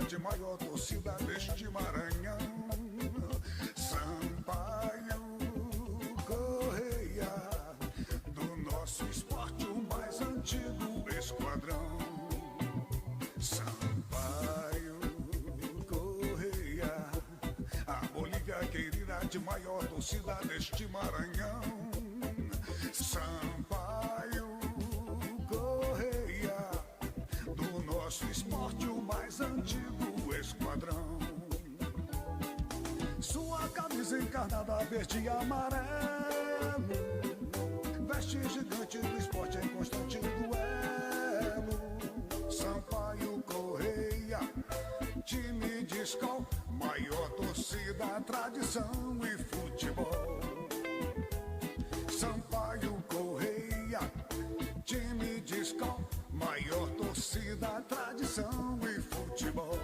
grande, maior torcida deste Maranhão. Sampaio Correia, do nosso esporte o mais antigo esquadrão. Sampaio Correia, a Bolívia querida de maior torcida deste Maranhão. Sampaio Correia, do nosso esporte o mais antigo esquadrão. Sua camisa encarnada verde e amarelo, veste gigante do esporte em constante duelo. Sampaio Correia, time de escola, maior torcida, tradição e futebol. Sampaio Correia, time de escola, maior torcida, tradição e futebol.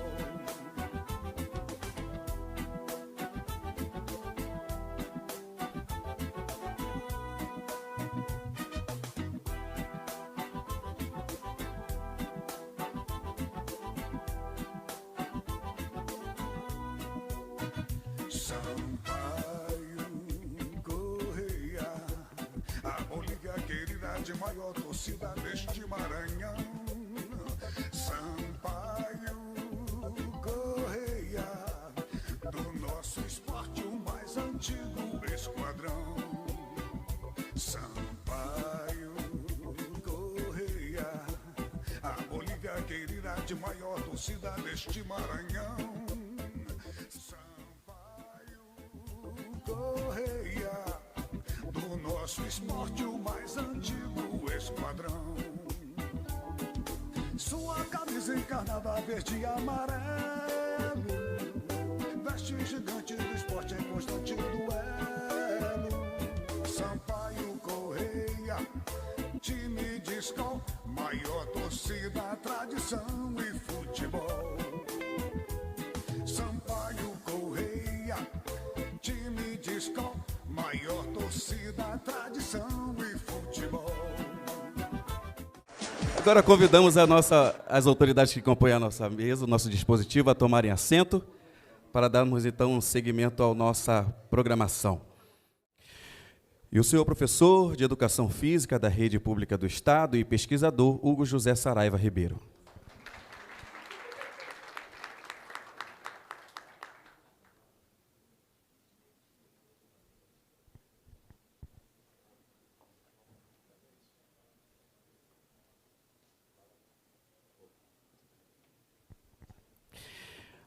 Sampaio Correia, a Bolívia querida de maior torcida deste Maranhão. Sampaio Correia, do nosso esporte o mais antigo esquadrão. Sampaio Correia, a Bolívia querida de maior torcida deste Maranhão. Correia, do nosso esporte o mais antigo esquadrão. Sua camisa encarnada verde e amarelo, veste gigante do esporte em constante duelo. Sampaio Correia, time de escola, maior torcida, tradição e futebol. Sampaio Correia, time de escola, maior torcida, tradição e futebol. Agora convidamos as autoridades que compõem a nossa mesa, o nosso dispositivo, a tomarem assento, para darmos então um seguimento à nossa programação. E o senhor professor de Educação Física da Rede Pública do Estado e pesquisador Hugo José Saraiva Ribeiro.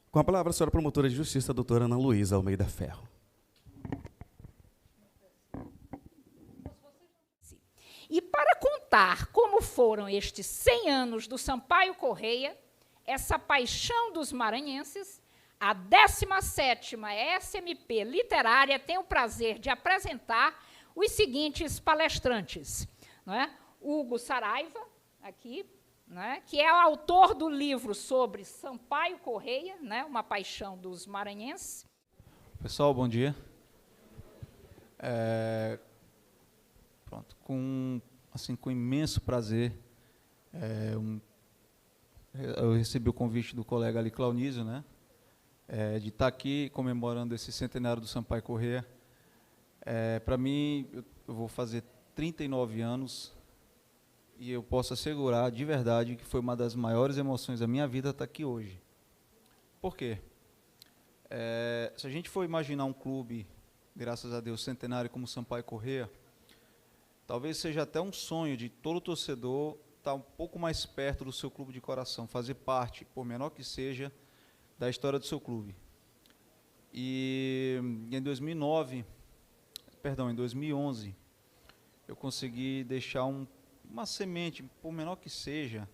Com a palavra, a senhora promotora de justiça, a doutora Ana Luísa Almeida Ferro. E para contar como foram estes 100 anos do Sampaio Correia, essa paixão dos maranhenses, a 17ª SMP Literária tem o prazer de apresentar os seguintes palestrantes. Não é? Hugo Saraiva, aqui, né, que é o autor do livro sobre Sampaio Correia, né, uma paixão dos maranhenses. Pessoal, bom dia. Pronto, com imenso prazer, eu recebi o convite do colega ali, Claunísio, né, de estar aqui comemorando esse centenário do Sampaio Correia. Para mim, eu vou fazer 39 anos, e eu posso assegurar, de verdade, que foi uma das maiores emoções da minha vida estar aqui hoje. Por quê? Se a gente for imaginar um clube, graças a Deus, centenário como o Sampaio Correia, talvez seja até um sonho de todo torcedor estar um pouco mais perto do seu clube de coração, fazer parte, por menor que seja, da história do seu clube. E em 2011, eu consegui deixar uma semente, por menor que seja,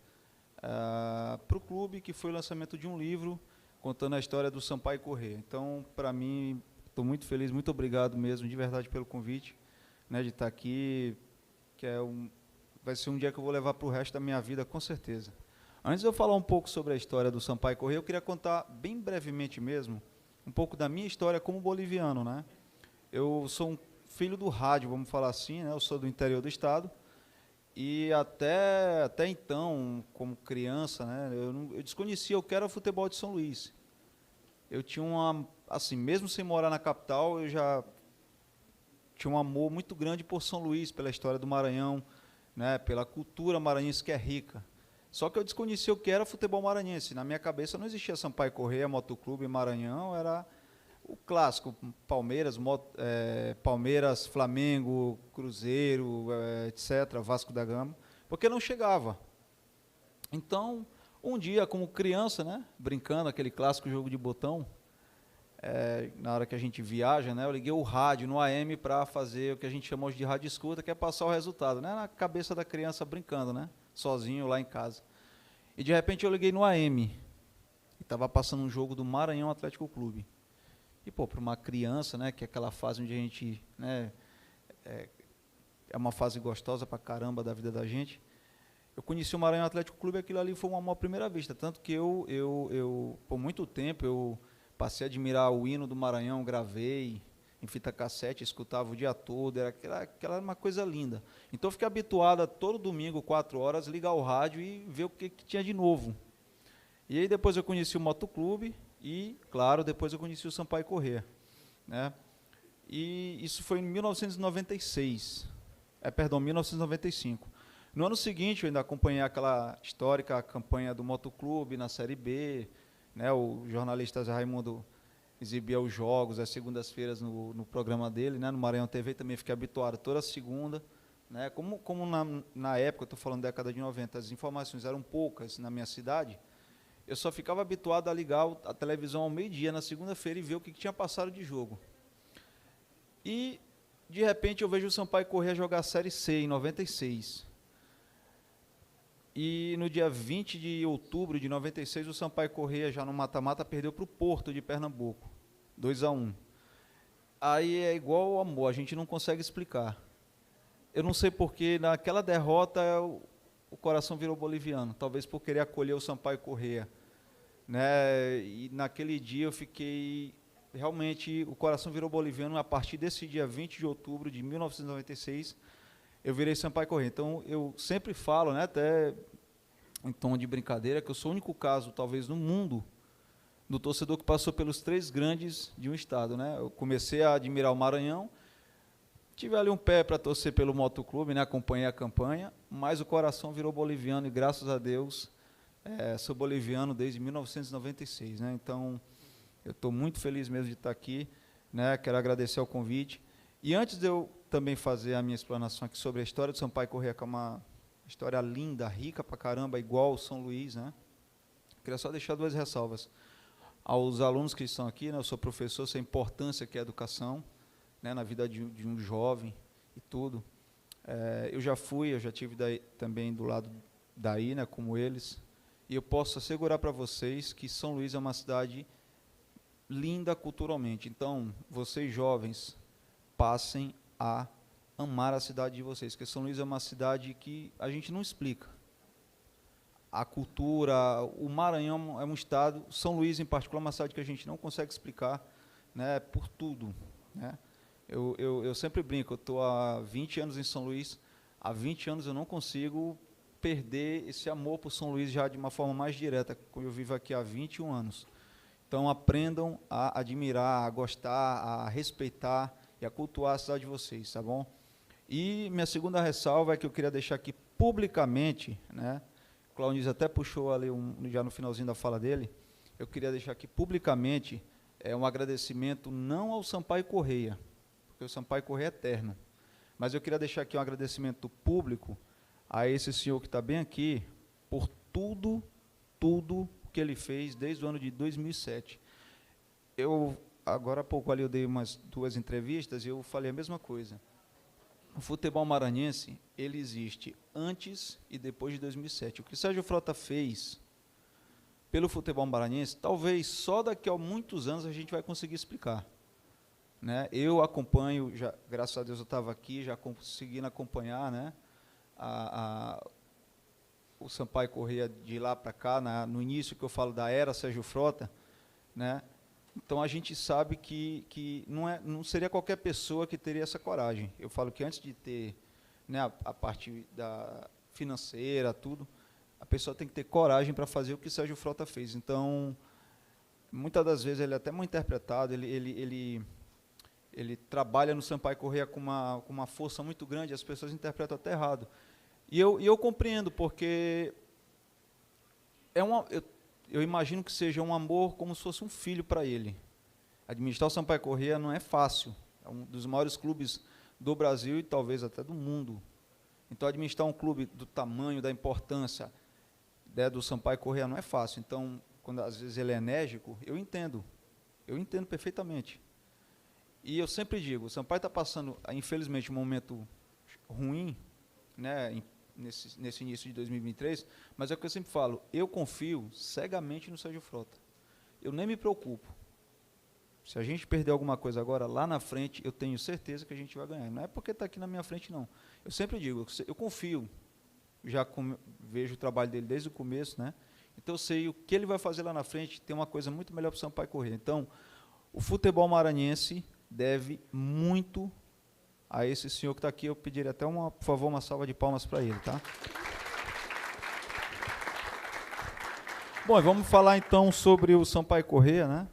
para o clube, que foi o lançamento de um livro contando a história do Sampaio Correia. Então, para mim, estou muito feliz, muito obrigado mesmo, de verdade, pelo convite, né, de estar aqui, que vai ser um dia que eu vou levar para o resto da minha vida, com certeza. Antes de eu falar um pouco sobre a história do Sampaio Correia, eu queria contar, bem brevemente mesmo, um pouco da minha história como boliviano, né? Eu sou um filho do rádio, vamos falar assim, né? Eu sou do interior do estado, E até então, como criança, né, eu desconhecia o que era o futebol de São Luís. Eu tinha assim, mesmo sem morar na capital, eu já tinha um amor muito grande por São Luís, pela história do Maranhão, né, pela cultura maranhense que é rica. Só que eu desconhecia o que era futebol maranhense. Na minha cabeça não existia Sampaio Corrêa, Motoclube, Maranhão, era o clássico, Palmeiras, Palmeiras, Flamengo, Cruzeiro, etc., Vasco da Gama, porque não chegava. Então, um dia, como criança, né, brincando, aquele clássico jogo de botão, na hora que a gente viaja, né, eu liguei o rádio no AM para fazer o que a gente chama hoje de rádio escuta, que é passar o resultado, né, na cabeça da criança brincando, né, sozinho lá em casa. E de repente eu liguei no AM, e estava passando um jogo do Maranhão Atlético Clube. E, pô, para uma criança, né, que é aquela fase onde a gente, né, é uma fase gostosa pra caramba da vida da gente, eu conheci o Maranhão Atlético Clube e aquilo ali foi uma amor à primeira vista. Tanto que eu por muito tempo, eu passei a admirar o hino do Maranhão, gravei em fita cassete, escutava o dia todo, aquela uma coisa linda. Então eu fiquei habituado a todo domingo, 4 horas, ligar o rádio e ver o que tinha de novo. E aí depois eu conheci o Motoclube e, claro, depois eu conheci o Sampaio Corrêa, né? E isso foi em 1996, 1995. No ano seguinte eu ainda acompanhei aquela histórica campanha do Motoclube na Série B, né? O jornalista Zé Raimundo exibia os jogos às segundas-feiras no programa dele, né? No Maranhão TV, também fiquei habituado toda segunda, né? Como na época, estou falando década de 90, as informações eram poucas na minha cidade, eu só ficava habituado a ligar a televisão ao meio-dia na segunda-feira e ver o que tinha passado de jogo. E, de repente, eu vejo o Sampaio Corrêa jogar a Série C em 96. E no dia 20 de outubro de 96, o Sampaio Corrêa, já no mata-mata, perdeu para o Porto de Pernambuco, 2-1. Aí é igual ao amor, a gente não consegue explicar. Eu não sei porque naquela derrota o coração virou boliviano, talvez por querer acolher o Sampaio Corrêa, né? E naquele dia eu fiquei, realmente, o coração virou boliviano. A partir desse dia 20 de outubro de 1996, eu virei Sampaio Corrêa. Então, eu sempre falo, né, até em tom de brincadeira, que eu sou o único caso, talvez, no mundo, do torcedor que passou pelos 3 grandes de um estado, né? Eu comecei a admirar o Maranhão, tive ali um pé para torcer pelo Motoclube, né? Acompanhei a campanha, mas o coração virou boliviano e, graças a Deus, sou boliviano desde 1996, né? Então, eu estou muito feliz mesmo de estar aqui, né? Quero agradecer o convite. E antes de eu também fazer a minha explanação aqui sobre a história do Sampaio Corrêa, que é uma história linda, rica pra caramba, igual o São Luís, né? Queria só deixar 2 ressalvas. Aos alunos que estão aqui, né? Eu sou professor, sei a importância que é a educação, né? Na vida de um jovem e tudo. Eu já tive também do lado daí, né? Como eles. E eu posso assegurar para vocês que São Luís é uma cidade linda culturalmente. Então, vocês jovens, passem a amar a cidade de vocês, porque São Luís é uma cidade que a gente não explica. A cultura, o Maranhão é um estado, São Luís em particular é uma cidade que a gente não consegue explicar, né, por tudo, né? Eu sempre brinco, eu estou há 20 anos em São Luís, há 20 anos eu não consigo perder esse amor por São Luís já de uma forma mais direta, como eu vivo aqui há 21 anos. Então, aprendam a admirar, a gostar, a respeitar e a cultuar a cidade de vocês, tá bom? E minha segunda ressalva é que eu queria deixar aqui publicamente, né? O Claunis até puxou ali já no finalzinho da fala dele, eu queria deixar aqui publicamente um agradecimento não ao Sampaio Corrêa, porque o Sampaio Corrêa é eterno, mas eu queria deixar aqui um agradecimento público a esse senhor que está bem aqui, por tudo que ele fez desde o ano de 2007. Agora há pouco ali eu dei umas 2 entrevistas e eu falei a mesma coisa. O futebol maranhense, ele existe antes e depois de 2007. O que Sérgio Frota fez pelo futebol maranhense, talvez só daqui a muitos anos a gente vai conseguir explicar, né? Eu acompanho, graças a Deus eu estava aqui, já conseguindo acompanhar, né, o Sampaio Corrêa de lá para cá, no início que eu falo da era Sérgio Frota, né? Então a gente sabe que não seria qualquer pessoa que teria essa coragem. Eu falo que antes de ter né, a parte da financeira, tudo, a pessoa tem que ter coragem para fazer o que Sérgio Frota fez. Então, muitas das vezes ele é até mal interpretado, ele trabalha no Sampaio Corrêa com uma força muito grande, as pessoas interpretam até errado. E eu compreendo, porque eu imagino que seja um amor como se fosse um filho para ele. Administrar o Sampaio Corrêa não é fácil, é um dos maiores clubes do Brasil e talvez até do mundo. Então, administrar um clube do tamanho, da importância, né, do Sampaio Corrêa não é fácil. Então, quando às vezes ele é enérgico, eu entendo perfeitamente. E eu sempre digo, o Sampaio está passando, infelizmente, um momento ruim, né, nesse início de 2023, mas é o que eu sempre falo, eu confio cegamente no Sérgio Frota. Eu nem me preocupo. Se a gente perder alguma coisa agora, lá na frente, eu tenho certeza que a gente vai ganhar. Não é porque está aqui na minha frente, não. Eu sempre digo, eu confio, vejo o trabalho dele desde o começo, né? Então eu sei o que ele vai fazer lá na frente, tem uma coisa muito melhor para o Sampaio Corrêa. Então, o futebol maranhense deve muito a esse senhor que está aqui. Eu pediria até, por favor, uma salva de palmas para ele, tá? Bom, vamos falar então sobre o Sampaio Corrêa, né?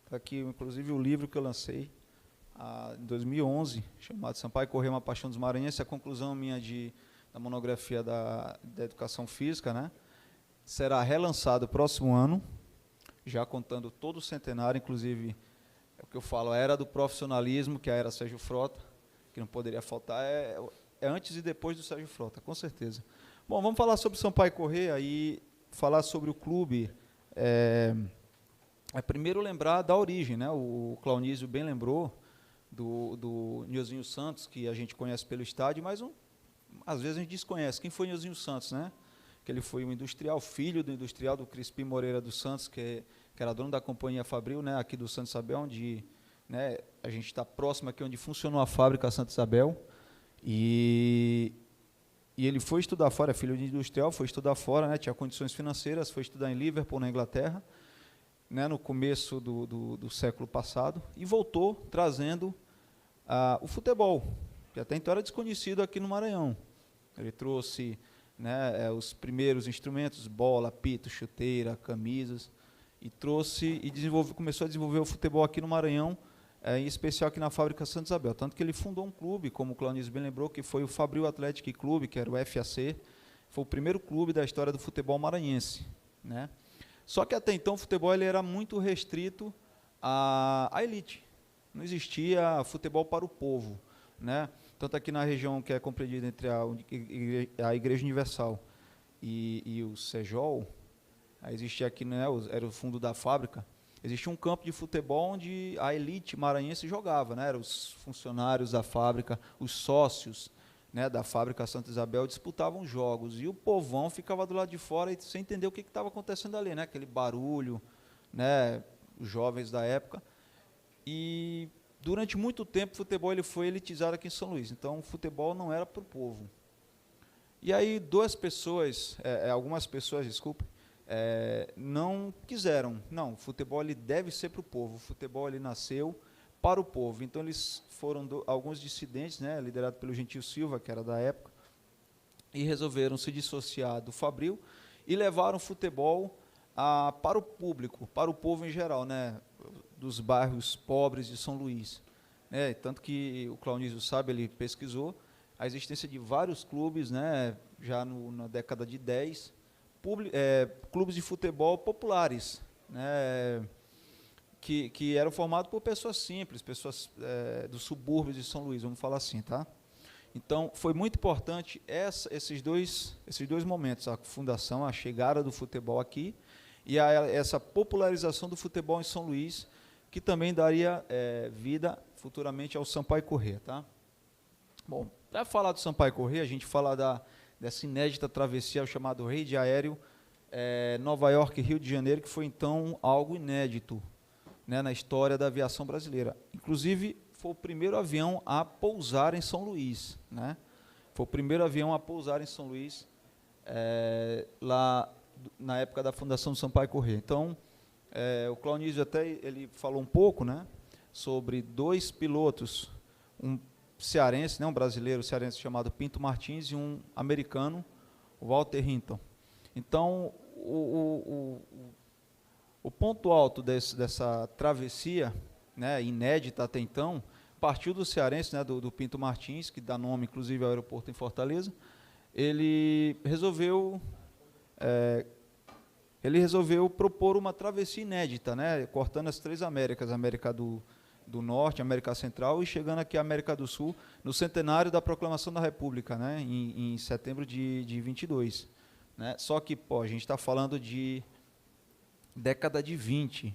Está aqui, inclusive, o livro que eu lancei em 2011, chamado Sampaio Corrêa, uma paixão dos maranhenses, a conclusão minha da monografia da educação física, né? Será relançado próximo ano, já contando todo o centenário, inclusive, é o que eu falo, a era do profissionalismo, que é a era Sérgio Frota, que não poderia faltar, é antes e depois do Sérgio Frota, com certeza. Bom, vamos falar sobre o Sampaio Corrêa e falar sobre o clube. Primeiro lembrar da origem, né? O Claunísio bem lembrou do Nilzinho Santos, que a gente conhece pelo estádio, mas às vezes a gente desconhece. Quem foi Nilzinho Santos, né? Que ele foi um industrial, filho do industrial do Crispim Moreira dos Santos, que era dono da companhia Fabril, né? Aqui do Santa Isabel, onde, né, a gente está próximo aqui onde funcionou a fábrica Santa Isabel. E ele foi estudar fora, é filho de industrial, foi estudar fora, né? Tinha condições financeiras, foi estudar em Liverpool, na Inglaterra, né, no começo do século passado, e voltou trazendo o futebol, que até então era desconhecido aqui no Maranhão. Ele trouxe, né, os primeiros instrumentos, bola, apito, chuteira, camisas, e começou a desenvolver o futebol aqui no Maranhão, em especial aqui na fábrica Santa Isabel. Tanto que ele fundou um clube, como o Claunísio bem lembrou, que foi o Fabril Athletic Clube, que era o FAC, foi o primeiro clube da história do futebol maranhense, né? Só que até então o futebol ele era muito restrito à elite. Não existia futebol para o povo, né? Tanto aqui na região que é compreendida entre a Igreja Universal e o Sejol, existia aqui, né, era o fundo da fábrica, existia um campo de futebol onde a elite maranhense jogava, né? Eram os funcionários da fábrica, os sócios, né, da fábrica Santa Isabel disputavam jogos, e o povão ficava do lado de fora e sem entender o que estava acontecendo ali, né, aquele barulho, né, os jovens da época. E durante muito tempo o futebol ele foi elitizado aqui em São Luís, então o futebol não era para o povo. E aí algumas pessoas, desculpe, não quiseram, não, o futebol ele deve ser para o povo, o futebol ele nasceu para o povo. Então eles foram alguns dissidentes, né, liderados pelo Gentil Silva, que era da época, e resolveram se dissociar do Fabril e levaram o futebol para o público, para o povo em geral, né, dos bairros pobres de São Luís, né? Tanto que o Claunísio sabe, ele pesquisou a existência de vários clubes, né, já na década de 10, clubes de futebol populares, né, que eram formados por pessoas simples, pessoas dos subúrbios de São Luís, vamos falar assim, tá? Então, foi muito importante esses dois momentos, a fundação, a chegada do futebol aqui e essa popularização do futebol em São Luís, que também daria vida futuramente ao Sampaio Corrêa, tá? Bom, para falar do Sampaio Corrêa, a gente fala dessa inédita travessia, o chamado Rede Aéreo, Nova York e Rio de Janeiro, que foi então algo inédito, né, na história da aviação brasileira. Inclusive, foi o primeiro avião a pousar em São Luís, né? Foi o primeiro avião a pousar em São Luís, lá na época da fundação do Sampaio Corrêa. Então, o Claunísio até ele falou um pouco, né, sobre dois pilotos, cearense, né, um brasileiro cearense chamado Pinto Martins, e um americano, o Walter Hinton. Então, o ponto alto dessa travessia, né, inédita até então, partiu do cearense, né, do Pinto Martins, que dá nome, inclusive, ao aeroporto em Fortaleza. Ele resolveu propor uma travessia inédita, né, cortando as 3 Américas, a América do Norte, a América Central, e chegando aqui à América do Sul, no centenário da Proclamação da República, né, em setembro de 22. Né. Só que, a gente está falando de década de 20,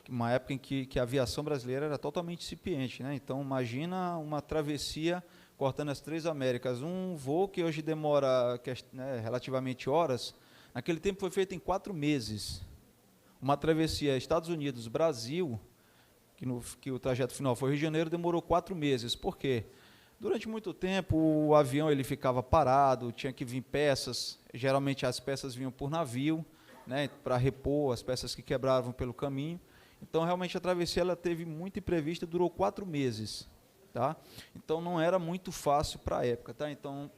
uma época em que a aviação brasileira era totalmente incipiente, né? Então, imagina uma travessia cortando as 3 Américas. Um voo que hoje demora, né, relativamente horas, naquele tempo foi feito em 4 meses. Uma travessia Estados Unidos-Brasil, que o trajeto final foi Rio de Janeiro, demorou 4 meses. Por quê? Durante muito tempo, o avião ele ficava parado, tinha que vir peças, geralmente as peças vinham por navio, né, para repor as peças que quebravam pelo caminho. Então, realmente, a travessia ela teve muito imprevista, durou 4 meses. Tá? Então, não era muito fácil para a época. Tá? Então,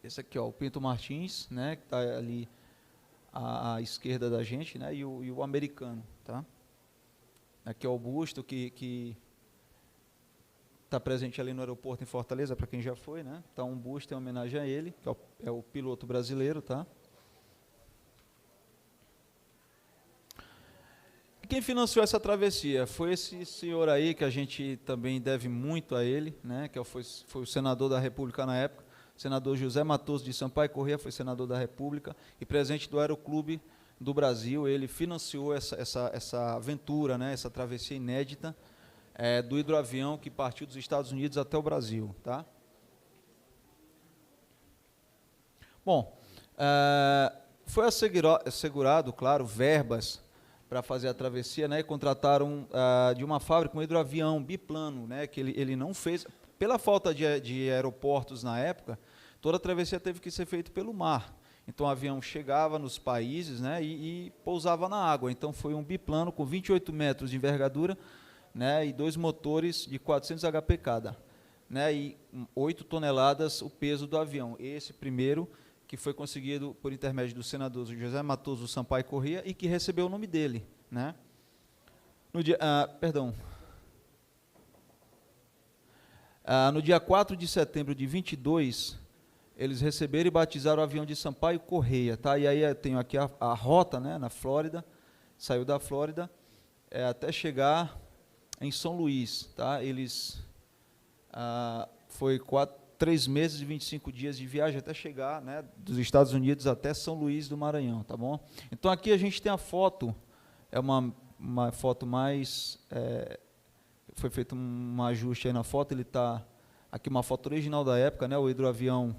esse aqui, ó, o Pinto Martins, né, que está ali à esquerda da gente, né, e o americano. Tá? Aqui é o busto que está presente ali no aeroporto em Fortaleza, para quem já foi, né? Tá um busto em homenagem a ele, que é o piloto brasileiro, tá? E quem financiou essa travessia? Foi esse senhor aí, que a gente também deve muito a ele, né? Que foi o senador da República na época, senador José Matoso de Sampaio Corrêa, foi senador da República e presidente do Aeroclube do Brasil. Ele financiou essa aventura, né? Essa travessia inédita, do hidroavião que partiu dos Estados Unidos até o Brasil. Tá? Bom, foi assegurado, claro, verbas para fazer a travessia, né, e contrataram de uma fábrica um hidroavião biplano, né, que ele não fez, pela falta de aeroportos na época, toda a travessia teve que ser feita pelo mar. Então o avião chegava nos países, né, e pousava na água. Então foi um biplano com 28 metros de envergadura, né, e 2 motores de 400 HP cada, né, e 8 toneladas o peso do avião. Esse primeiro que foi conseguido por intermédio do senador José Matoso Sampaio Corrêa e que recebeu o nome dele. Né. No dia 4 de setembro de 22, eles receberam e batizaram o avião de Sampaio Corrêa. Tá? E aí eu tenho aqui a rota, né, na Flórida, saiu da Flórida até chegar em São Luís. Tá? Eles foi 3 meses e 25 dias de viagem até chegar, né, dos Estados Unidos até São Luís do Maranhão. Tá bom? Então aqui a gente tem a foto, é uma foto mais... foi feito um ajuste aí na foto, ele está aqui, uma foto original da época, né, o hidroavião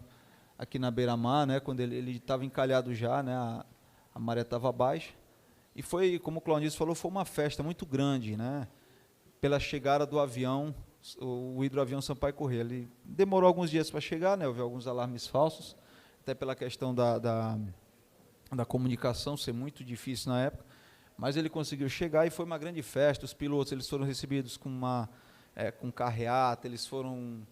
aqui na beira-mar, né, quando ele estava encalhado já, né, a maré estava baixa, e foi, como o Claudinho falou, foi uma festa muito grande, né, pela chegada do avião, o hidroavião Sampaio Corrêa. Ele demorou alguns dias para chegar, né, houve alguns alarmes falsos, até pela questão da comunicação ser muito difícil na época, mas ele conseguiu chegar e foi uma grande festa. Os pilotos eles foram recebidos com carreata, eles foram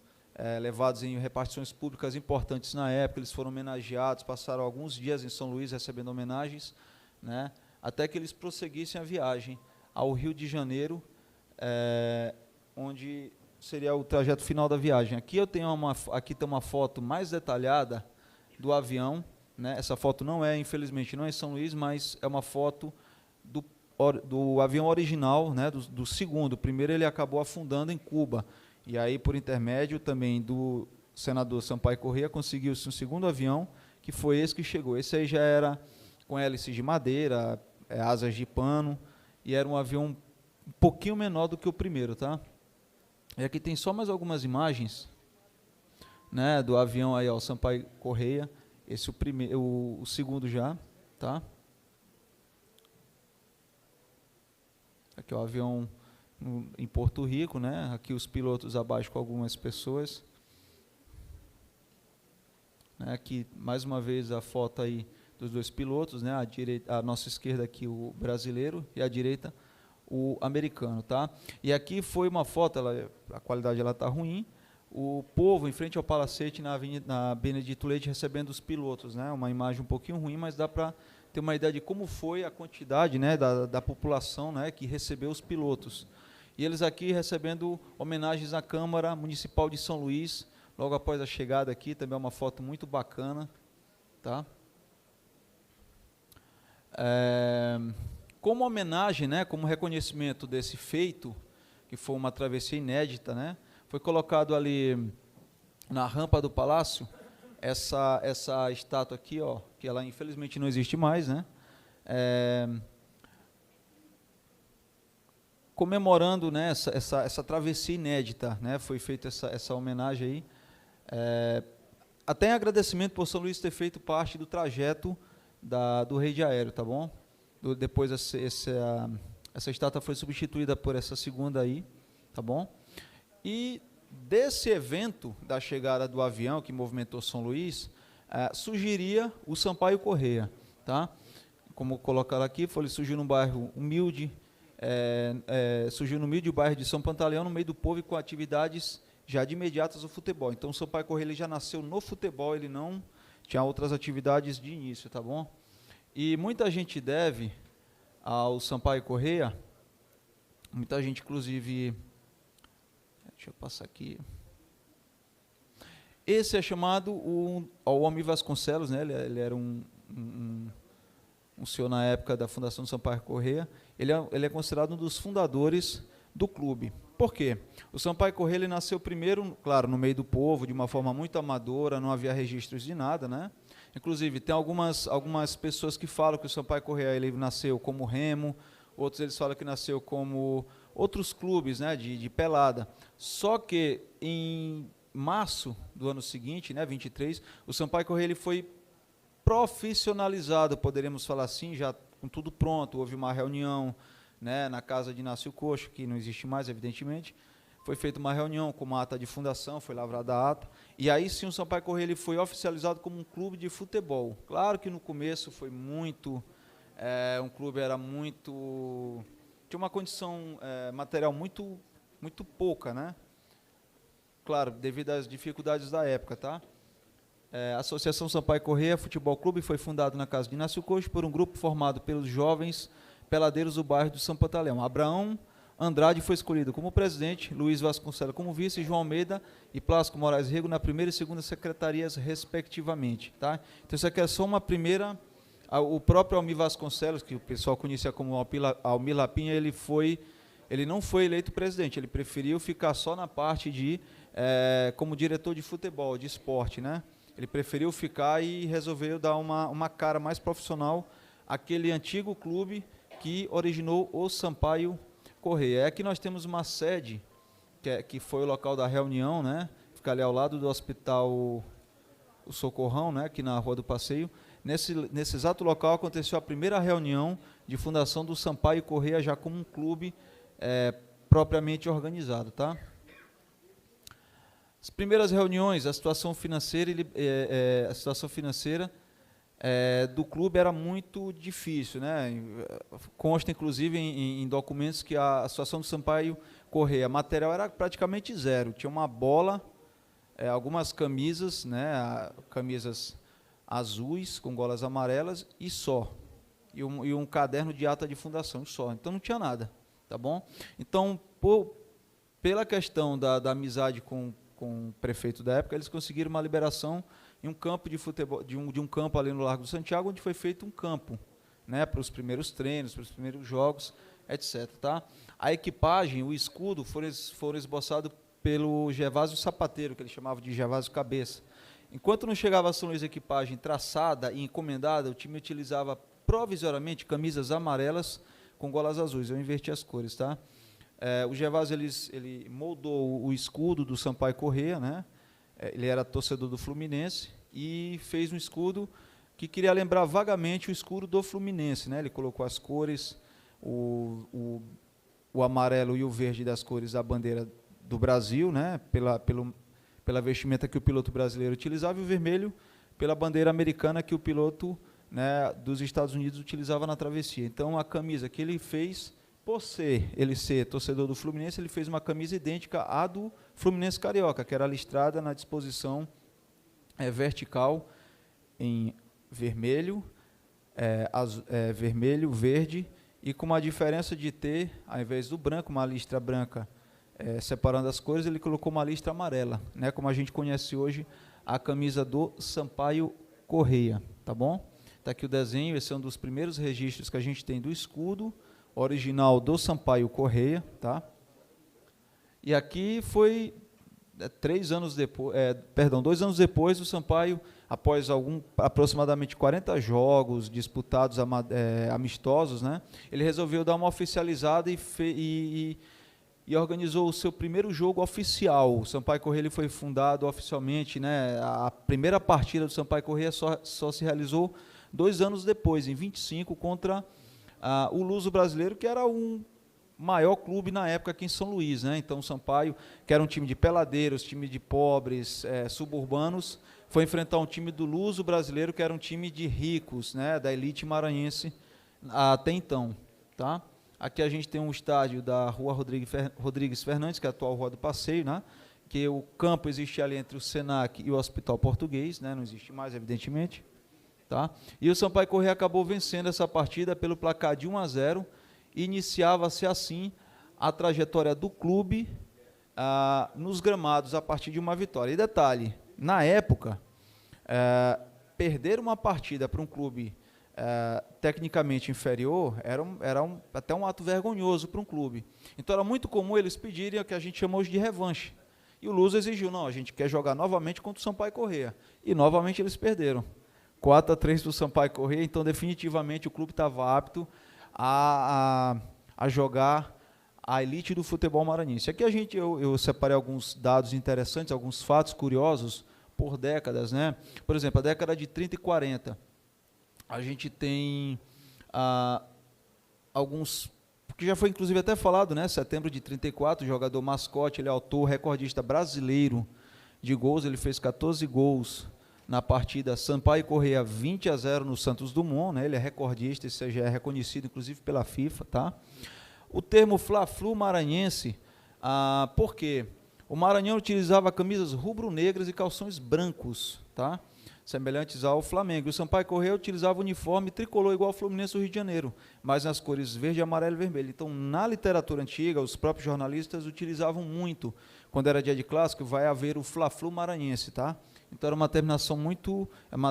levados em repartições públicas importantes na época, eles foram homenageados, passaram alguns dias em São Luís recebendo homenagens, né, até que eles prosseguissem a viagem ao Rio de Janeiro, onde seria o trajeto final da viagem. Aqui aqui tem uma foto mais detalhada do avião, né, essa foto infelizmente não é em São Luís, mas é uma foto do avião original, né, do segundo. O primeiro ele acabou afundando em Cuba, e aí por intermédio também do senador Sampaio Corrêa conseguiu-se um segundo avião, que foi esse que chegou. Esse aí já era com hélices de madeira, asas de pano, e era um avião um pouquinho menor do que o primeiro. Tá? E aqui tem só mais algumas imagens, né, do avião aí, ó, Sampaio Corrêa, esse o segundo já. Tá? Aqui é o avião em Porto Rico, né? Aqui os pilotos abaixo com algumas pessoas. Aqui, mais uma vez, a foto aí dos 2 pilotos, né? À nossa esquerda aqui o brasileiro e à direita o americano, tá? E aqui foi uma foto, a qualidade ela tá ruim, o povo em frente ao Palacete na Benedito Leite recebendo os pilotos, né? Uma imagem um pouquinho ruim, mas dá para ter uma ideia de como foi a quantidade, né, da população, né, que recebeu os pilotos. E eles aqui recebendo homenagens à Câmara Municipal de São Luís, logo após a chegada aqui, também é uma foto muito bacana, tá? Como homenagem, né, como reconhecimento desse feito, que foi uma travessia inédita, né, foi colocado ali na rampa do palácio essa estátua aqui, ó, que ela infelizmente não existe mais, né, comemorando, né, essa travessia inédita, né, foi feita essa homenagem aí, até em agradecimento por São Luís ter feito parte do trajeto do Rei de Aéreo, tá bom? Depois essa estátua foi substituída por essa segunda aí, tá bom? E desse evento da chegada do avião que movimentou São Luís, surgiria o Sampaio Corrêa, tá? Como colocaram aqui, surgiu num bairro humilde, surgiu no humilde bairro de São Pantaleão, no meio do povo e com atividades já de imediatas ao futebol. Então o Sampaio Corrêa ele já nasceu no futebol, ele não tinha outras atividades de início, tá bom? E muita gente deve ao Sampaio Corrêa, muita gente inclusive, deixa eu passar aqui, esse é chamado o Almir Vasconcelos, né? Ele era um senhor na época da fundação do Sampaio Corrêa, ele é considerado um dos fundadores do clube. Por quê? O Sampaio Corrêa ele nasceu primeiro, claro, no meio do povo, de uma forma muito amadora, não havia registros de nada, né? Inclusive, tem algumas pessoas que falam que o Sampaio Corrêa ele nasceu como Remo, outros eles falam que nasceu como outros clubes, né, de pelada. Só que em março do ano seguinte, né, 23, o Sampaio Corrêa ele foi profissionalizado, poderíamos falar assim, já com tudo pronto. Houve uma reunião, né, na casa de Inácio Coxo, que não existe mais, evidentemente. Foi feita uma reunião com uma ata de fundação, foi lavrada a ata, e aí sim o Sampaio Corrêa ele foi oficializado como um clube de futebol. Claro que no começo foi muito, um clube era muito, tinha uma condição material muito pouca, né? Claro, devido às dificuldades da época, tá? A Associação Sampaio Corrêa Futebol Clube foi fundada na casa de Inácio Coxo por um grupo formado pelos jovens peladeiros do bairro do São Pantaleão. Abraão Andrade foi escolhido como presidente, Luiz Vasconcelos como vice, João Almeida e Plácido Moraes Rego na primeira e segunda secretarias, respectivamente. Tá? Então, isso aqui é só uma primeira. O próprio Almir Vasconcelos, que o pessoal conhecia como Almir Lapinha, ele não foi eleito presidente, ele preferiu ficar só na parte de como diretor de futebol, de esporte, né? Ele preferiu ficar e resolveu dar uma cara mais profissional àquele antigo clube que originou o Sampaio Corrêa. Aqui nós temos uma sede, que foi o local da reunião, né? Fica ali ao lado do hospital o Socorrão, né? Aqui na Rua do Passeio. Nesse exato local aconteceu a primeira reunião de fundação do Sampaio Corrêa, já como um clube propriamente organizado, tá? As primeiras reuniões, a situação financeira do clube era muito difícil, né? Consta, inclusive, em documentos que a situação do Sampaio Corrêa, material era praticamente zero. Tinha uma bola, algumas camisas, né? Camisas azuis com golas amarelas e só. E um caderno de ata de fundação só. Então não tinha nada, tá bom? Então, pela questão da amizade com o prefeito da época, eles conseguiram uma liberação em um campo de futebol, de um campo ali no Largo do Santiago, onde foi feito um campo, né, para os primeiros treinos, para os primeiros jogos, etc. Tá? A equipagem, o escudo, foram esboçados pelo Gervásio Sapateiro, que ele chamava de Gervásio Cabeça. Enquanto não chegava a São Luís a equipagem traçada e encomendada, o time utilizava provisoriamente camisas amarelas com golas azuis. Eu inverti as cores, tá? O Gervásio ele moldou o escudo do Sampaio Corrêa, né? Ele era torcedor do Fluminense e fez um escudo que queria lembrar vagamente o escudo do Fluminense, né? Ele colocou as cores, o amarelo e o verde das cores da bandeira do Brasil, né? Pela vestimenta que o piloto brasileiro utilizava, e o vermelho pela bandeira americana que o piloto, né, dos Estados Unidos utilizava na travessia. Então, a camisa que ele fez por ele ser torcedor do Fluminense, ele fez uma camisa idêntica à do Fluminense Carioca, que era listrada na disposição vertical em vermelho, vermelho, verde, e com uma diferença de ter, ao invés do branco, uma listra branca separando as cores, ele colocou uma listra amarela, né, como a gente conhece hoje a camisa do Sampaio Corrêa, tá bom? Está aqui o desenho, esse é um dos primeiros registros que a gente tem do escudo original do Sampaio Corrêa, tá? E aqui foi 2 anos depois, o Sampaio, após aproximadamente 40 jogos disputados amistosos, né, ele resolveu dar uma oficializada e organizou o seu primeiro jogo oficial. O Sampaio Corrêa ele foi fundado oficialmente, né, a primeira partida do Sampaio Corrêa só se realizou 2 anos depois, em 25, contra o Luso Brasileiro, que era um maior clube na época aqui em São Luís, né? Então o Sampaio, que era um time de peladeiros, time de pobres, suburbanos, foi enfrentar um time do Luso Brasileiro, que era um time de ricos, né, da elite maranhense até então, tá? Aqui a gente tem um estádio da Rua Rodrigues Fernandes, que é a atual Rua do Passeio, né, que o campo existe ali entre o Senac e o Hospital Português, né, não existe mais, evidentemente, tá? E o Sampaio Corrêa acabou vencendo essa partida pelo placar de 1-0, e iniciava-se assim a trajetória do clube nos gramados a partir de uma vitória. E detalhe, na época, perder uma partida para um clube tecnicamente inferior era até um ato vergonhoso para um clube. Então era muito comum eles pedirem o que a gente chama hoje de revanche. E o Luso exigiu, não, a gente quer jogar novamente contra o Sampaio Corrêa. E novamente eles perderam. 4-3 para o Sampaio Corrêa, então definitivamente o clube estava apto a jogar a elite do futebol maranhense. Aqui eu separei alguns dados interessantes, alguns fatos curiosos por décadas, né? Por exemplo, a década de 30 e 40, a gente tem alguns, que já foi inclusive até falado, né? Setembro de 34, o jogador Mascote, ele é autor, recordista brasileiro de gols, ele fez 14 gols na partida Sampaio Corrêa 20-0 no Santos Dumont, né? Ele é recordista, isso já é reconhecido inclusive pela FIFA, tá? O termo Fla-Flu maranhense, por quê? O Maranhão utilizava camisas rubro-negras e calções brancos, tá? Semelhantes ao Flamengo. O Sampaio Corrêa utilizava uniforme tricolor igual ao Fluminense do Rio de Janeiro, mas nas cores verde, amarelo e vermelho. Então, na literatura antiga, os próprios jornalistas utilizavam muito, quando era dia de clássico, vai haver o Fla-Flu maranhense, tá? Então era uma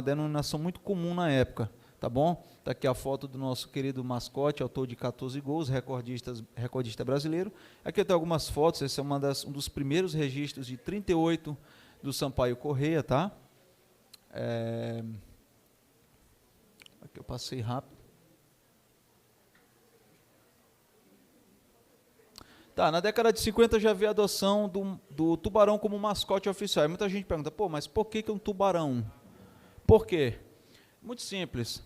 denominação muito comum na época, tá bom? Está aqui a foto do nosso querido Mascote, autor de 14 gols, recordista brasileiro. Aqui tem algumas fotos, esse é um dos primeiros registros de 38 do Sampaio Corrêa, tá? Aqui eu passei rápido. Tá, na década de 50 já havia a adoção do tubarão como mascote oficial. E muita gente pergunta, pô, mas por que um tubarão? Por quê? Muito simples.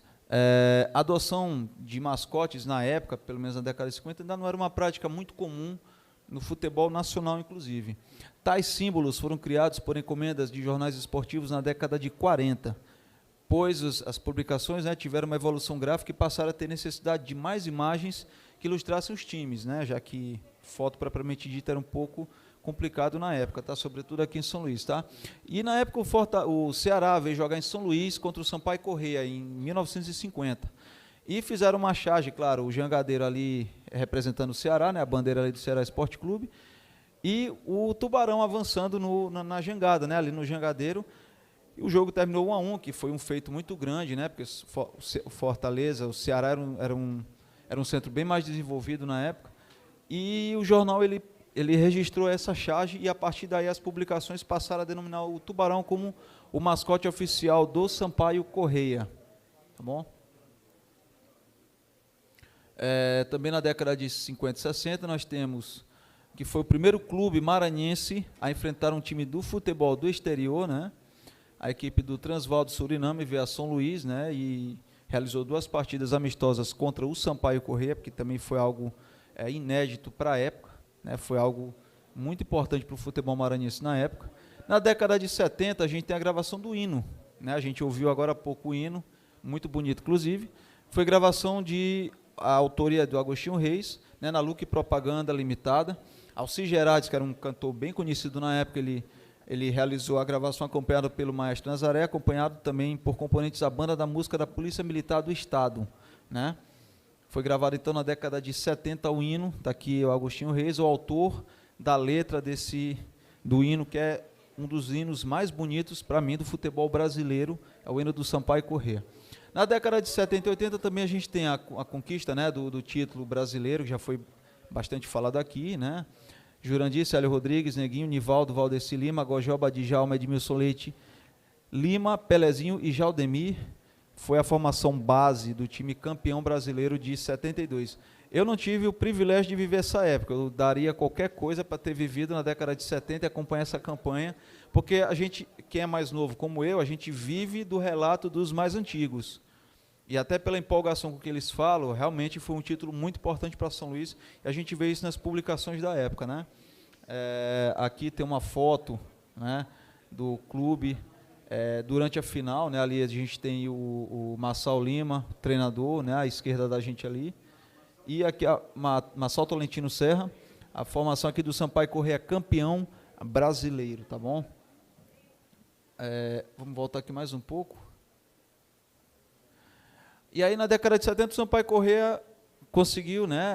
A adoção de mascotes na época, pelo menos na década de 50, ainda não era uma prática muito comum no futebol nacional, inclusive. Tais símbolos foram criados por encomendas de jornais esportivos na década de 40, pois as publicações, né, tiveram uma evolução gráfica e passaram a ter necessidade de mais imagens que ilustrassem os times, né, já que foto propriamente dita era um pouco complicado na época, tá? Sobretudo aqui em São Luís, tá? E na época o Ceará veio jogar em São Luís contra o Sampaio Corrêa em 1950. E fizeram uma charge, claro, o jangadeiro ali representando o Ceará, né, a bandeira ali do Ceará Esporte Clube, e o tubarão avançando na jangada, né, ali no jangadeiro. E o jogo terminou 1-1, que foi um feito muito grande, né, porque o Fortaleza, o Ceará era um centro bem mais desenvolvido na época. E o jornal ele registrou essa charge e a partir daí as publicações passaram a denominar o tubarão como o mascote oficial do Sampaio Corrêa, tá bom? Também na década de 50 e 60 nós temos que foi o primeiro clube maranhense a enfrentar um time do futebol do exterior, né? A equipe do Transvaal do Suriname veio a São Luís, né? E realizou 2 partidas amistosas contra o Sampaio Corrêa, porque também foi algo inédito para a época, né? Foi algo muito importante para o futebol maranhense na época. Na década de 70 a gente tem a gravação do hino, né? A gente ouviu agora há pouco o hino, muito bonito inclusive, foi gravação de a autoria do Agostinho Reis, né, na Luque Propaganda Limitada. Alci Gerardes, que era um cantor bem conhecido na época, ele realizou a gravação acompanhado pelo Maestro Nazaré, acompanhado também por componentes da Banda da Música da Polícia Militar do Estado, né? Foi gravado, então, na década de 70 o hino, está aqui o Agostinho Reis, o autor da letra do hino, que é um dos hinos mais bonitos, para mim, do futebol brasileiro, é o hino do Sampaio Corrêa. Na década de 70 e 80 também a gente tem a conquista, né, do título brasileiro, que já foi bastante falado aqui, né? Jurandir, Célio Rodrigues, Neguinho, Nivaldo, Valdeci Lima, Gojoba, Djalma, Edmilson Leite, Lima, Pelezinho e Jaldemir. Foi a formação base do time campeão brasileiro de 72. Eu não tive o privilégio de viver essa época, eu daria qualquer coisa para ter vivido na década de 70 e acompanhar essa campanha, porque a gente, quem é mais novo como eu, a gente vive do relato dos mais antigos. E até pela empolgação com que eles falam, realmente foi um título muito importante para São Luís, e a gente vê isso nas publicações da época, né? Aqui tem uma foto, né, do clube durante a final, né? Ali a gente tem o Marçal Lima, treinador, né, à esquerda da gente ali, e aqui a Marçal Tolentino Serra, a formação aqui do Sampaio Corrêa campeão brasileiro, tá bom? Vamos voltar aqui mais um pouco. E aí, na década de 70, o Sampaio Corrêa conseguiu, né,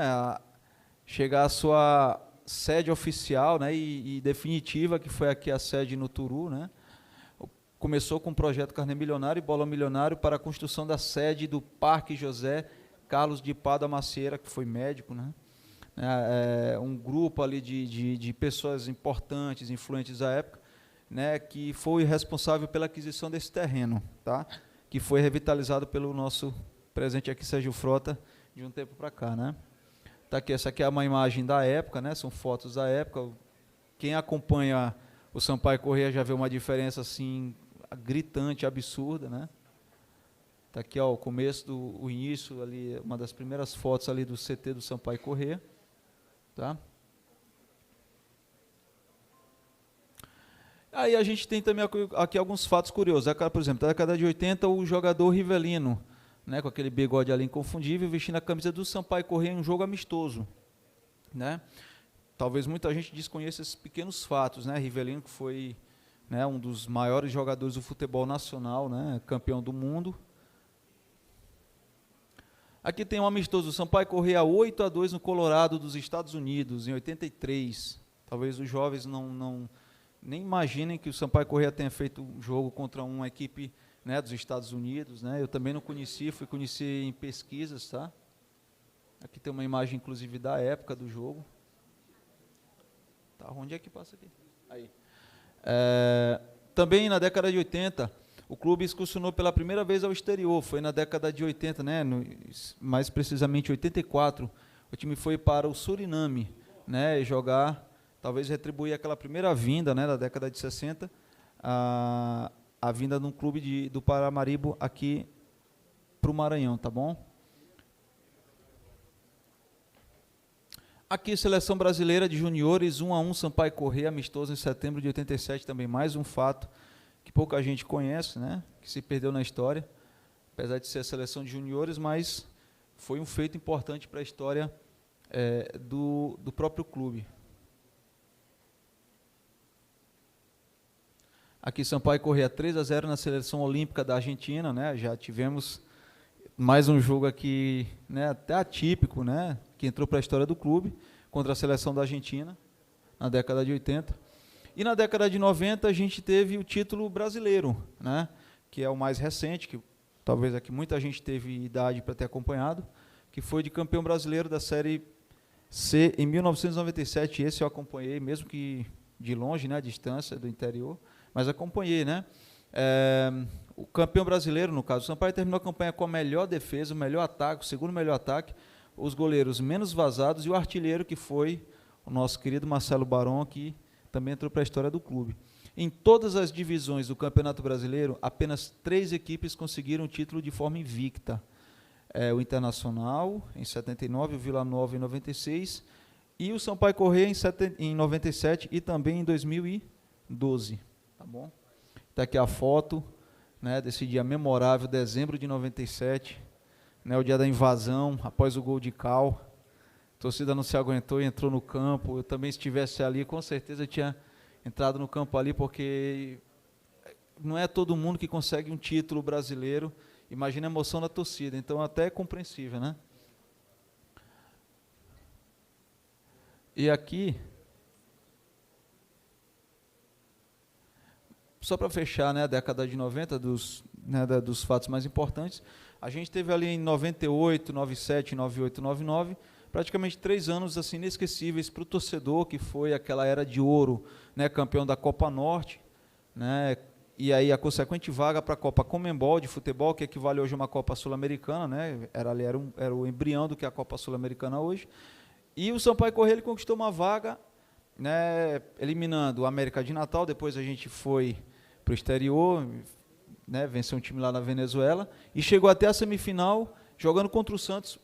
chegar à sua sede oficial, né, e definitiva, que foi aqui a sede no Turu, né? Começou com o projeto Carnê Milionário e Bola Milionário para a construção da sede do Parque José Carlos de Pada Macieira, que foi médico, né? Um grupo ali de pessoas importantes, influentes da época, né, que foi responsável pela aquisição desse terreno, tá? Que foi revitalizado pelo nosso presente aqui, Sérgio Frota, de um tempo para cá, né? Tá aqui, essa aqui é uma imagem da época, né? São fotos da época. Quem acompanha o Sampaio Corrêa já vê uma diferença assim gritante, absurda, né? Tá aqui, ó, o começo o início ali, uma das primeiras fotos ali do CT do Sampaio Corrêa, tá? Aí a gente tem também aqui alguns fatos curiosos. Por exemplo, na década de 80, o jogador Rivelino, né, com aquele bigode ali inconfundível, vestindo a camisa do Sampaio Corrêa em um jogo amistoso, né? Talvez muita gente desconheça esses pequenos fatos, né? Rivelino, que foi, né, um dos maiores jogadores do futebol nacional, né, campeão do mundo. Aqui tem um amistoso, o Sampaio Corrêa 8-2 no Colorado dos Estados Unidos, em 83. Talvez os jovens nem imaginem que o Sampaio Corrêa tenha feito um jogo contra uma equipe, né, dos Estados Unidos, né? Eu também não conheci, fui conhecer em pesquisas, tá? Aqui tem uma imagem, inclusive, da época do jogo. Tá, onde é que passa aqui? Aí. Também na década de 80, o clube excursionou pela primeira vez ao exterior, foi na década de 80, né? Mais precisamente 84, o time foi para o Suriname, né, jogar, talvez retribuir aquela primeira vinda, né, da década de 60, a vinda de um clube do Paramaribo aqui para o Maranhão, tá bom? Aqui, Seleção Brasileira de Juniores, 1-1 Sampaio Corrêa, amistoso em setembro de 87, também mais um fato que pouca gente conhece, né, que se perdeu na história, apesar de ser a seleção de juniores, mas foi um feito importante para a história do próprio clube. Aqui, Sampaio Corrêa 3-0 na seleção olímpica da Argentina, né? Já tivemos mais um jogo aqui, né, até atípico, né, que entrou para a história do clube, contra a seleção da Argentina, na década de 80. E na década de 90 a gente teve o título brasileiro, né, que é o mais recente, que talvez aqui muita gente teve idade para ter acompanhado, que foi de campeão brasileiro da Série C em 1997. Esse eu acompanhei, mesmo que de longe, né, a distância do interior, mas acompanhei, né? O campeão brasileiro, no caso, o Sampaio terminou a campanha com a melhor defesa, o melhor ataque, o segundo melhor ataque, os goleiros menos vazados e o artilheiro, que foi o nosso querido Marcelo Barão, que também entrou para a história do clube. Em todas as divisões do Campeonato Brasileiro, apenas 3 equipes conseguiram o título de forma invicta. O Internacional, em 79, o Vila Nova, em 96, e o Sampaio Corrêa, em 97 e também em 2012. Tá bom? Está aqui a foto, né, desse dia memorável, dezembro de 97, né, o dia da invasão, após o gol de Cal. torcida não se aguentou e entrou no campo. Eu também, se estivesse ali, com certeza eu tinha entrado no campo ali, porque não é todo mundo que consegue um título brasileiro. Imagina a emoção da torcida, então até é compreensível, né? E aqui, só para fechar, né, a década de 90, dos fatos mais importantes, a gente teve ali em 98, 97, 98, 99, praticamente 3 anos assim, inesquecíveis para o torcedor, que foi aquela era de ouro, né, campeão da Copa Norte, né, e aí a consequente vaga para a Copa Conmebol de futebol, que equivale hoje a uma Copa Sul-Americana, né, era o embrião do que é a Copa Sul-Americana hoje, e o Sampaio Corrêa ele conquistou uma vaga, né, eliminando o América de Natal. Depois a gente foi para o exterior, né, venceu um time lá na Venezuela, e chegou até a semifinal, jogando contra o Santos,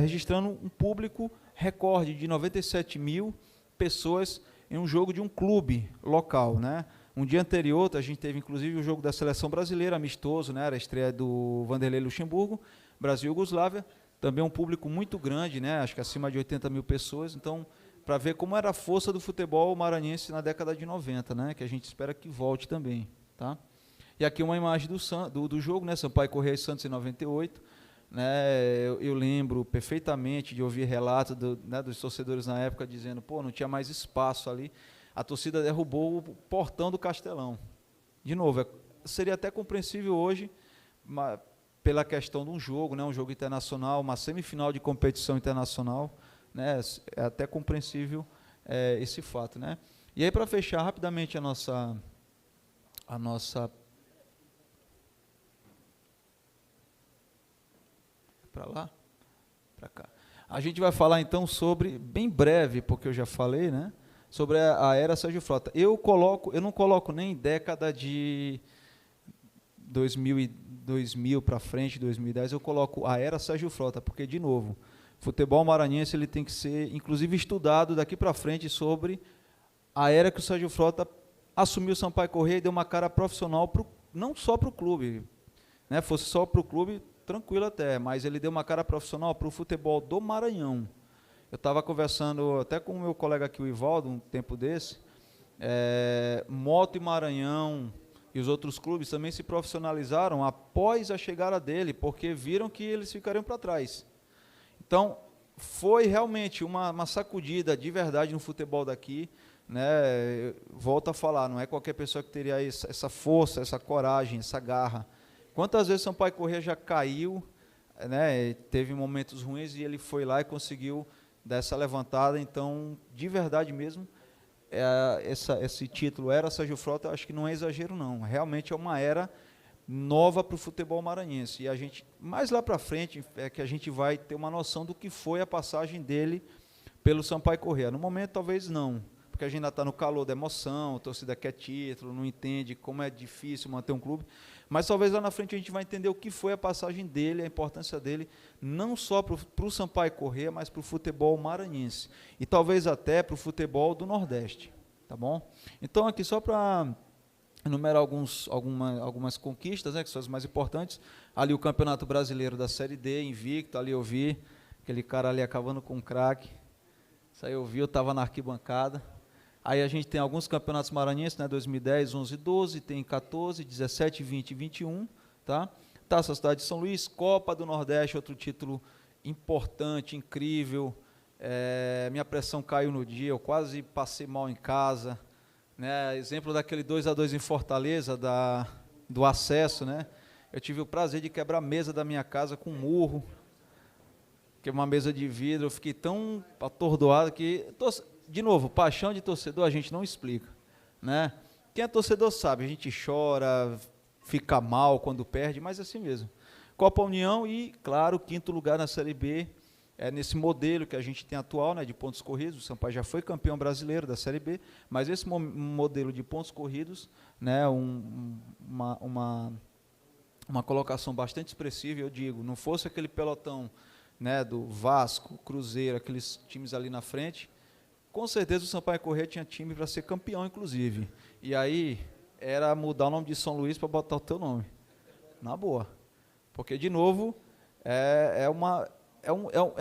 registrando um público recorde de 97 mil pessoas em um jogo de um clube local, né? Um dia anterior, a gente teve inclusive o jogo da seleção brasileira, amistoso, né? Era a estreia do Vanderlei Luxemburgo, Brasil-Yugoslávia, também um público muito grande, né? Acho que acima de 80 mil pessoas, então, para ver como era a força do futebol maranhense na década de 90, né? Que a gente espera que volte também, tá? E aqui uma imagem do jogo, né? Sampaio Corrêa e Santos em 98, né? Eu lembro perfeitamente de ouvir relatos dos torcedores na época dizendo, pô, não tinha mais espaço ali, a torcida derrubou o portão do Castelão. De novo, seria até compreensível hoje, pela questão de um jogo, né? Um jogo internacional, uma semifinal de competição internacional, né? É até compreensível esse fato, né? E aí, para fechar rapidamente a nossa para lá, para cá. A gente vai falar então sobre, bem breve, porque eu já falei, né, sobre a era Sérgio Frota. Eu não coloco nem década de 2000 para frente, 2010, eu coloco a era Sérgio Frota, porque, de novo, futebol maranhense ele tem que ser, inclusive, estudado daqui para frente sobre a era que o Sérgio Frota assumiu o Sampaio Corrêa e deu uma cara profissional, não só para o clube, né, fosse só para o clube, tranquilo até, mas ele deu uma cara profissional para o futebol do Maranhão. Eu estava conversando até com o meu colega aqui, o Ivaldo, um tempo desse, Moto e Maranhão e os outros clubes também se profissionalizaram após a chegada dele, porque viram que eles ficariam para trás. Então, foi realmente uma sacudida de verdade no futebol daqui, né? Volto a falar, não é qualquer pessoa que teria essa força, essa coragem, essa garra. Quantas vezes Sampaio Corrêa já caiu, né, teve momentos ruins e ele foi lá e conseguiu dar essa levantada. Então, de verdade mesmo, esse título era Sérgio Frota, acho que não é exagero não, realmente é uma era nova para o futebol maranhense. E a gente, mais lá para frente, é que a gente vai ter uma noção do que foi a passagem dele pelo Sampaio Corrêa. No momento, talvez não, porque a gente ainda está no calor da emoção, a torcida quer título, não entende como é difícil manter um clube. Mas talvez lá na frente a gente vai entender o que foi a passagem dele, a importância dele, não só para o Sampaio Corrêa, mas para o futebol maranhense. E talvez até para o futebol do Nordeste. Tá bom? Então, aqui só para enumerar algumas conquistas, né, que são as mais importantes. Ali o Campeonato Brasileiro da Série D, invicto, ali eu vi aquele cara ali acabando com um craque. Isso aí eu vi, eu estava na arquibancada. Aí a gente tem alguns campeonatos maranhenses, né, 2010, 11, 12, tem 14, 17, 20 e 21, tá? Taça Cidade de São Luís, Copa do Nordeste, outro título importante, incrível. Minha pressão caiu no dia, eu quase passei mal em casa, né? Exemplo daquele 2-2 em Fortaleza, do acesso, né? Eu tive o prazer de quebrar a mesa da minha casa com um murro, que é uma mesa de vidro, eu fiquei tão atordoado que... De novo, paixão de torcedor a gente não explica, né? Quem é torcedor sabe, a gente chora, fica mal quando perde, mas é assim mesmo. Copa União e, claro, 5º lugar na Série B, nesse modelo que a gente tem atual, né, de pontos corridos. O Sampaio já foi campeão brasileiro da Série B, mas esse modelo de pontos corridos, né, uma colocação bastante expressiva, eu digo, não fosse aquele pelotão, né, do Vasco, Cruzeiro, aqueles times ali na frente, com certeza o Sampaio Corrêa tinha time para ser campeão, inclusive. E aí era mudar o nome de São Luís para botar o teu nome. Na boa. Porque, de novo, é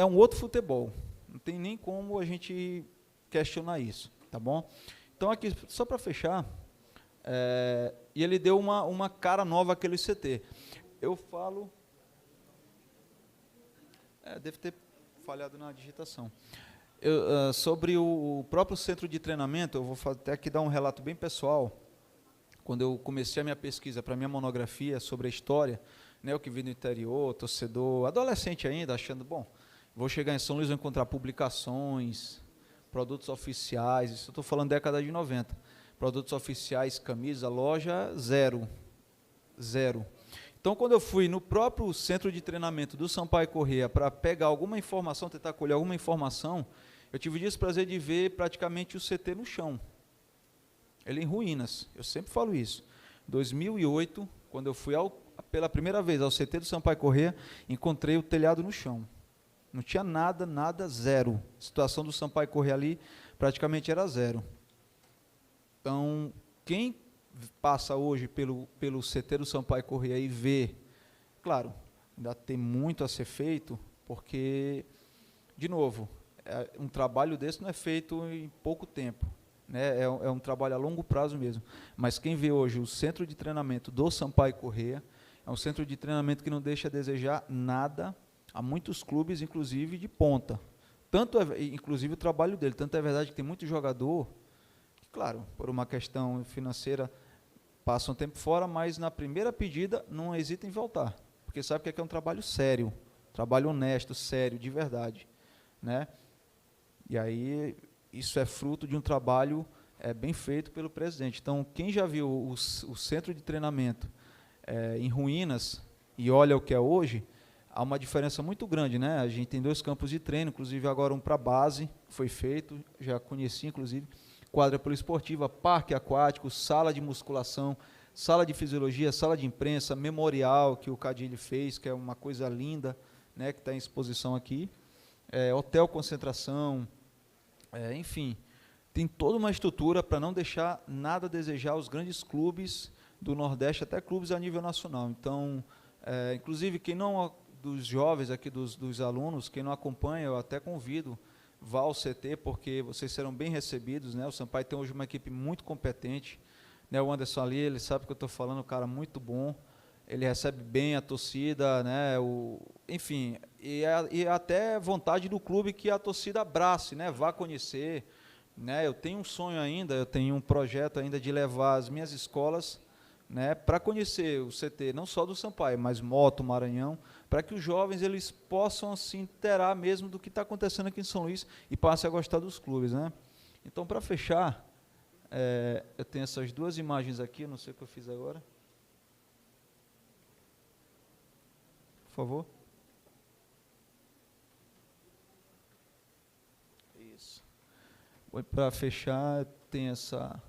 um outro futebol. Não tem nem como a gente questionar isso, tá bom? Então, aqui, só para fechar, e ele deu uma cara nova àquele CT. Eu falo... deve ter falhado na digitação. Sobre o próprio centro de treinamento, eu vou até aqui dar um relato bem pessoal. Quando eu comecei a minha pesquisa para a minha monografia sobre a história, né, eu que vim do interior, torcedor, adolescente ainda, achando, bom, vou chegar em São Luís, vou encontrar publicações, produtos oficiais, isso eu estou falando década de 90, produtos oficiais, camisa, loja, zero. Então, quando eu fui no próprio centro de treinamento do Sampaio Corrêa para pegar alguma informação, tentar colher alguma informação, eu tive o desprazer de ver praticamente o CT no chão. Ele em ruínas, eu sempre falo isso. Em 2008, quando eu fui pela primeira vez ao CT do Sampaio Corrêa, encontrei o telhado no chão. Não tinha nada, zero. A situação do Sampaio Corrêa ali praticamente era zero. Então, quem passa hoje pelo CT do Sampaio Corrêa e vê, claro, ainda tem muito a ser feito, porque, de novo, um trabalho desse não é feito em pouco tempo, né? É um trabalho a longo prazo mesmo. Mas quem vê hoje o centro de treinamento do Sampaio Corrêa, é um centro de treinamento que não deixa a desejar nada a muitos clubes, inclusive de ponta. Inclusive o trabalho dele. Tanto é verdade que tem muito jogador que, claro, por uma questão financeira, passa um tempo fora, mas na primeira pedida não hesita em voltar, porque sabe que é um trabalho sério, trabalho honesto, sério, de verdade, né? E aí isso é fruto de um trabalho bem feito pelo presidente. Então, quem já viu o centro de treinamento em ruínas e olha o que é hoje, há uma diferença muito grande, né? A gente tem 2 campos de treino, inclusive agora um para base, foi feito, já conheci inclusive, quadra poliesportiva, parque aquático, sala de musculação, sala de fisiologia, sala de imprensa, memorial que o Cadilho fez, que é uma coisa linda, né, que está em exposição aqui, hotel concentração, enfim, tem toda uma estrutura para não deixar nada a desejar os grandes clubes do Nordeste, até clubes a nível nacional. Então, inclusive, quem não, dos jovens aqui, dos alunos, quem não acompanha, eu até convido, vá ao CT, porque vocês serão bem recebidos, né? O Sampaio tem hoje uma equipe muito competente, né? O Anderson ali, ele sabe o que eu estou falando, um cara muito bom, ele recebe bem a torcida, né? Enfim, e até vontade do clube que a torcida abrace, né? Vá conhecer, né? Eu tenho um sonho ainda, eu tenho um projeto ainda de levar as minhas escolas, né, para conhecer o CT, não só do Sampaio, mas Moto, Maranhão, para que os jovens eles possam se inteirar mesmo do que está acontecendo aqui em São Luís e passem a gostar dos clubes, né? Então, para fechar, eu tenho essas 2 imagens aqui, eu não sei o que eu fiz agora. Por favor. Isso. Para fechar, tem essa...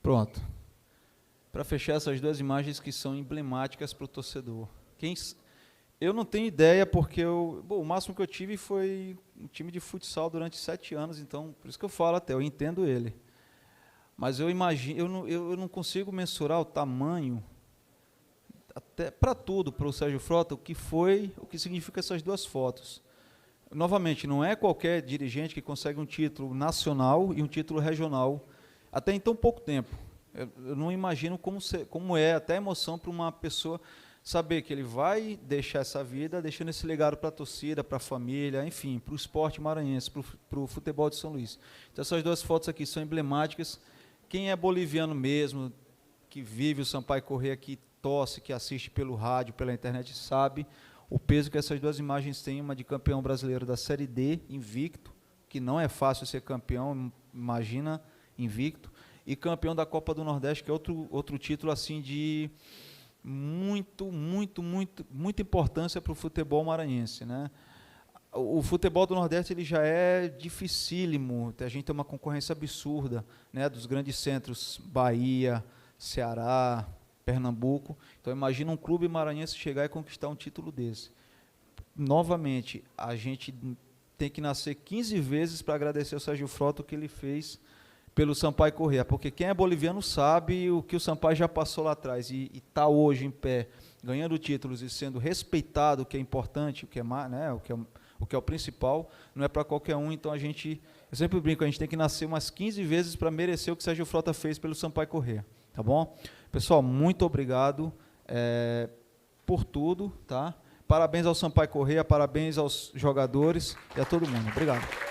Pronto. Para fechar essas 2 imagens que são emblemáticas para o torcedor. Eu não tenho ideia, porque o máximo que eu tive foi um time de futsal durante 7 anos, então, por isso que eu falo até, eu entendo ele. Mas eu imagino, eu não consigo mensurar o tamanho, até para tudo, para o Sérgio Frota, o que significa essas 2 fotos. Novamente, não é qualquer dirigente que consegue um título nacional e um título regional, até em tão pouco tempo. Eu não imagino como é até a emoção para uma pessoa saber que ele vai deixar essa vida, deixando esse legado para a torcida, para a família, enfim, para o esporte maranhense, para o futebol de São Luís. Então, essas 2 fotos aqui são emblemáticas. Quem é boliviano mesmo, que vive o Sampaio Corrêa, que torce, que assiste pelo rádio, pela internet, sabe o peso que essas 2 imagens têm, uma de campeão brasileiro da Série D, invicto, que não é fácil ser campeão, imagina, invicto, e campeão da Copa do Nordeste, que é outro título assim de muita importância para o futebol maranhense, né? O futebol do Nordeste ele já é dificílimo, a gente tem uma concorrência absurda, né, dos grandes centros, Bahia, Ceará, Pernambuco. Então imagina um clube maranhense chegar e conquistar um título desse. novamente, a gente tem que nascer 15 vezes para agradecer ao Sérgio Frota o que ele fez pelo Sampaio Corrêa, porque quem é boliviano sabe o que o Sampaio já passou lá atrás e está hoje em pé, ganhando títulos e sendo respeitado, o que é importante, o que é, né, o que é o principal, não é para qualquer um. Então eu sempre brinco, a gente tem que nascer umas 15 vezes para merecer o que o Sérgio Frota fez pelo Sampaio Corrêa, tá bom? Pessoal, muito obrigado por tudo, tá? Parabéns ao Sampaio Corrêa, parabéns aos jogadores e a todo mundo. Obrigado.